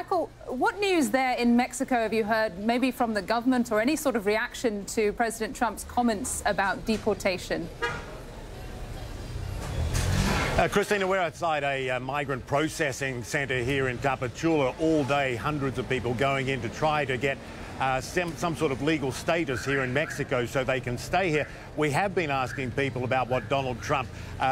Michael, what news there in Mexico have you heard, maybe from the government or any sort of reaction to President Trump's comments about deportation? Christina, we're outside a migrant processing centre here in Tapachula all day. Hundreds of people going in to try to get some sort of legal status here in Mexico so they can stay here. We have been asking people about what Donald Trump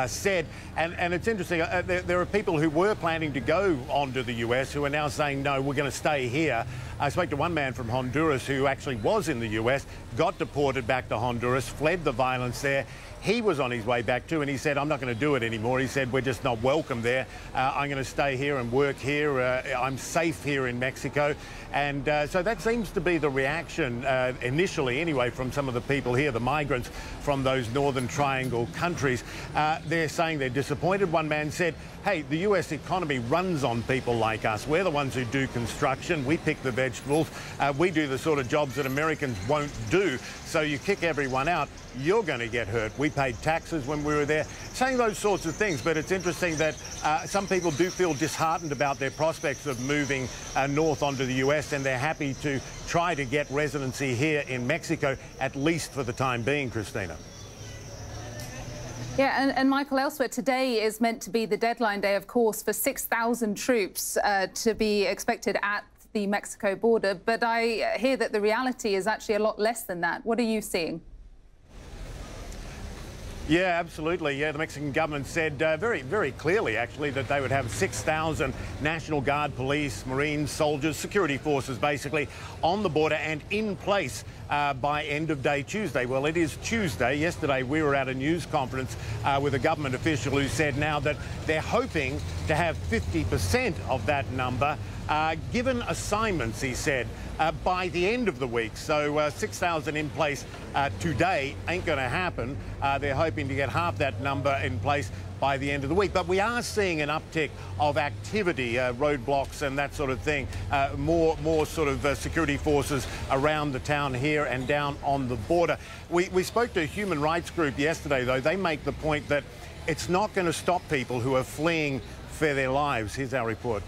said, and it's interesting. There are people who were planning to go on to the US who are now saying, no, we're going to stay here. I spoke to one man from Honduras who actually was in the US, got deported back to Honduras, fled the violence there. He was on his way back too, and he said, I'm not going to do it anymore. He said, we're just not welcome there. I'm going to stay here and work here. I'm safe here in Mexico. And so that seems to be the reaction, initially anyway, from some of the people here, the migrants from those Northern Triangle countries. They're saying they're disappointed. One man said, hey, the US economy runs on people like us. We're the ones who do construction. We pick the vegetables. We do the sort of jobs that Americans won't do. So you kick everyone out, you're going to get hurt. We paid taxes when we were there, saying those sorts of things. But it's interesting that some people do feel disheartened about their prospects of moving north onto the US, and they're happy to try to get residency here in Mexico, at least for the time being, Christina. Yeah, and Michael, elsewhere, today is meant to be the deadline day, of course, for 6,000 troops to be expected at the Mexico border. But I hear that the reality is actually a lot less than that. What are you seeing? Yeah, absolutely. Yeah, the Mexican government said very, very clearly, actually, that they would have 6,000 National Guard, police, Marines, soldiers, security forces, basically, on the border and in place by end of day Tuesday. Well, it is Tuesday. Yesterday, we were at a news conference with a government official who said now that they're hoping to have 50% of that number given assignments, he said, by the end of the week. So 6,000 in place today ain't going to happen. They're hoping to get half that number in place by the end of the week. But we are seeing an uptick of activity, roadblocks and that sort of thing, more sort of security forces around the town here and down on the border. We spoke to a human rights group yesterday, though. They make the point that it's not going to stop people who are fleeing for their lives. Here's our report.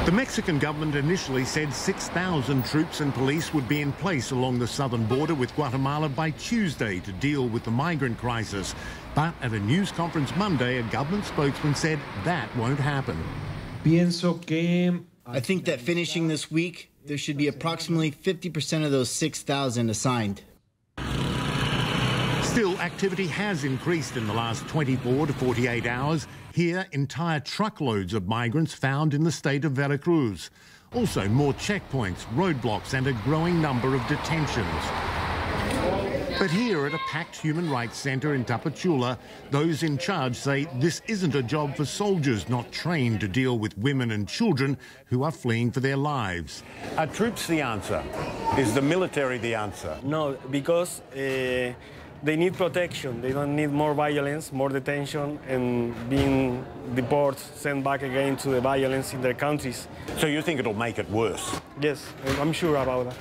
The Mexican government initially said 6,000 troops and police would be in place along the southern border with Guatemala by Tuesday to deal with the migrant crisis. But at a news conference Monday, a government spokesman said that won't happen. I think that finishing this week, there should be approximately 50% of those 6,000 assigned. Still, activity has increased in the last 24 to 48 hours. Here, entire truckloads of migrants found in the state of Veracruz. Also, more checkpoints, roadblocks and a growing number of detentions. But here at a packed human rights centre in Tapachula, those in charge say this isn't a job for soldiers not trained to deal with women and children who are fleeing for their lives. Are troops the answer? Is the military the answer? No, because they need protection. They don't need more violence, more detention, and being deported, sent back again to the violence in their countries. So you think it'll make it worse? Yes, I'm sure about that.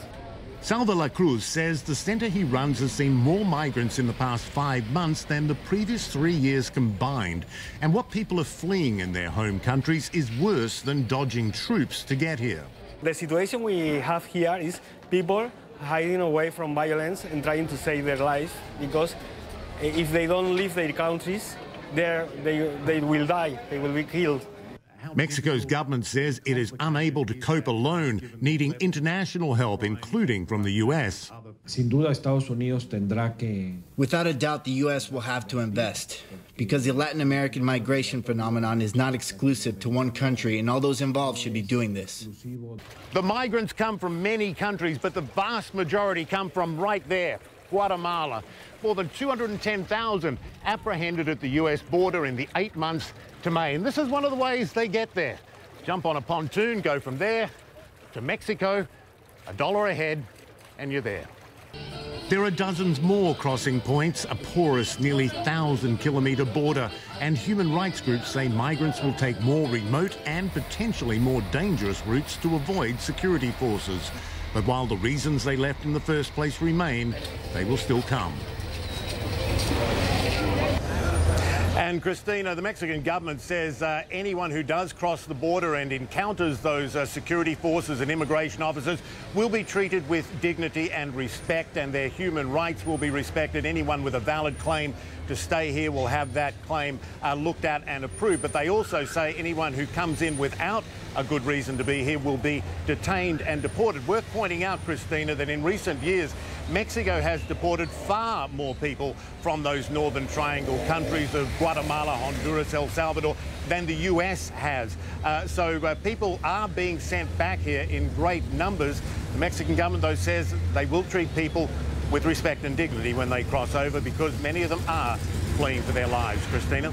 Salva La Cruz says the centre he runs has seen more migrants in the past 5 months than the previous 3 years combined. And what people are fleeing in their home countries is worse than dodging troops to get here. The situation we have here is people hiding away from violence and trying to save their lives, because if they don't leave their countries, they will die, they will be killed. Mexico's government says it is unable to cope alone, needing international help, including from the US. Without a doubt, the U.S. will have to invest, because the Latin American migration phenomenon is not exclusive to one country, and all those involved should be doing this. The migrants come from many countries, but the vast majority come from right there, Guatemala. More than 210,000 apprehended at the US border in the 8 months to May. And this is one of the ways they get there. Jump on a pontoon, go from there to Mexico, $1 a head, and you're there. There are dozens more crossing points, a porous, nearly 1,000-kilometre border, and human rights groups say migrants will take more remote and potentially more dangerous routes to avoid security forces. But while the reasons they left in the first place remain, they will still come. And Christina, the Mexican government says anyone who does cross the border and encounters those security forces and immigration officers will be treated with dignity and respect, and their human rights will be respected. Anyone with a valid claim to stay here will have that claim looked at and approved. But they also say anyone who comes in without a good reason to be here will be detained and deported. Worth pointing out, Christina, that in recent years, Mexico has deported far more people from those Northern Triangle countries of Guatemala, Honduras, El Salvador than the US has. So people are being sent back here in great numbers. The Mexican government, though, says they will treat people with respect and dignity when they cross over, because many of them are fleeing for their lives. Christina?